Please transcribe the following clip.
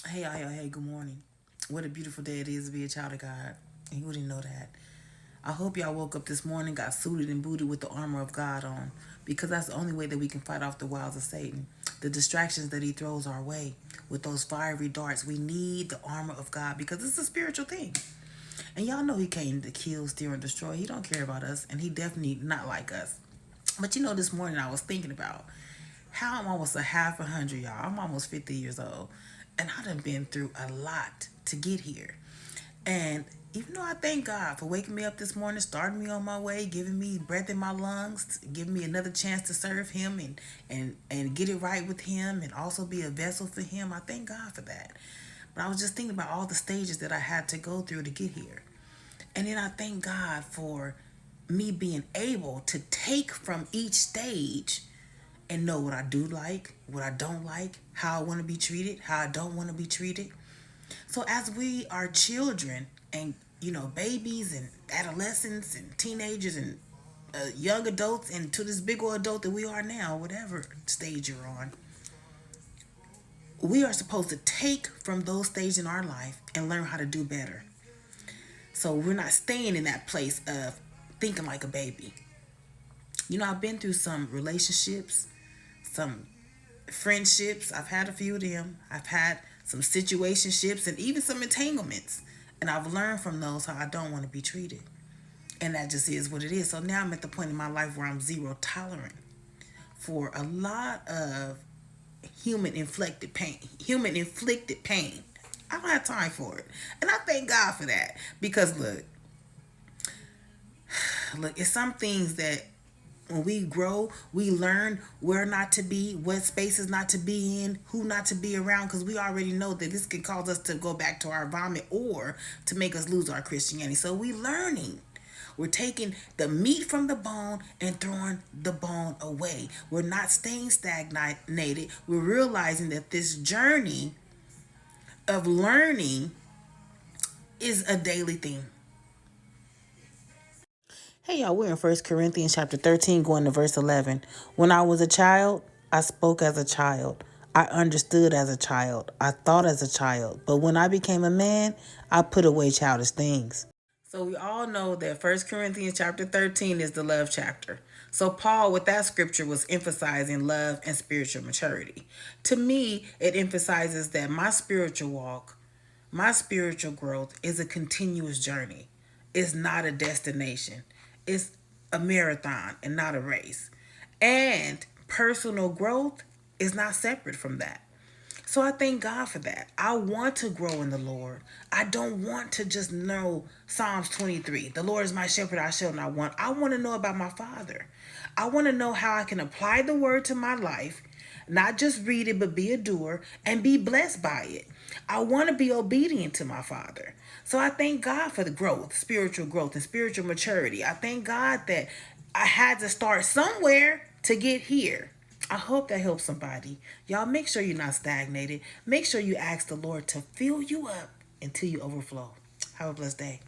Hey, good morning. What a beautiful day it is to be a child of God. And you wouldn't know that. I hope y'all woke up this morning, got suited and booted with the armor of God on, because that's the only way that we can fight off the wiles of Satan, the distractions that he throws our way with those fiery darts. We need the armor of God because it's a spiritual thing. And y'all know he came to kill, steal, and destroy. He don't care about us, and he definitely not like us. But this morning I was thinking about how I'm almost a half a hundred, y'all. I'm almost 50 years old. And I done been through a lot to get here. And even though I thank God for waking me up this morning, starting me on my way, giving me breath in my lungs, giving me another chance to serve him and get it right with him and also be a vessel for him, I thank God for that. But I was just thinking about all the stages that I had to go through to get here. And then I thank God for me being able to take from each stage and know what I do like, what I don't like, how I want to be treated, how I don't want to be treated. So as we are children and babies and adolescents and teenagers and young adults and to this big old adult that we are now, whatever stage you're on, we are supposed to take from those stages in our life and learn how to do better. So we're not staying in that place of thinking like a baby. I've been through some relationships, some friendships. I've had a few of them. I've had some situationships and even some entanglements. And I've learned from those how I don't want to be treated. And that just is what it is. So now I'm at the point in my life where I'm zero tolerant for a lot of human inflicted pain. I don't have time for it. And I thank God for that. Because look, it's some things that when we grow, we learn where not to be, what spaces not to be in, who not to be around, because we already know that this can cause us to go back to our vomit or to make us lose our Christianity. So we learning. We're taking the meat from the bone and throwing the bone away. We're not staying stagnated. We're realizing that this journey of learning is a daily thing. Hey y'all, we're in First Corinthians chapter 13, going to verse 11. When I was a child, I spoke as a child. I understood as a child. I thought as a child. But when I became a man, I put away childish things. So we all know that First Corinthians chapter 13 is the love chapter. So Paul, with that scripture, was emphasizing love and spiritual maturity. To me, it emphasizes that my spiritual growth is a continuous journey. It's not a destination. It's a marathon and not a race. And personal growth is not separate from that. So I thank God for that. I want to grow in the Lord. I don't want to just know Psalms 23. The Lord is my shepherd, I shall not want. I want to know about my Father. I want to know how I can apply the word to my life, not just read it, but be a doer and be blessed by it. I want to be obedient to my Father. So I thank God for the growth, and spiritual maturity. I thank God that I had to start somewhere to get here. I hope that helps somebody. Y'all make sure you're not stagnated. Make sure you ask the Lord to fill you up until you overflow. Have a blessed day.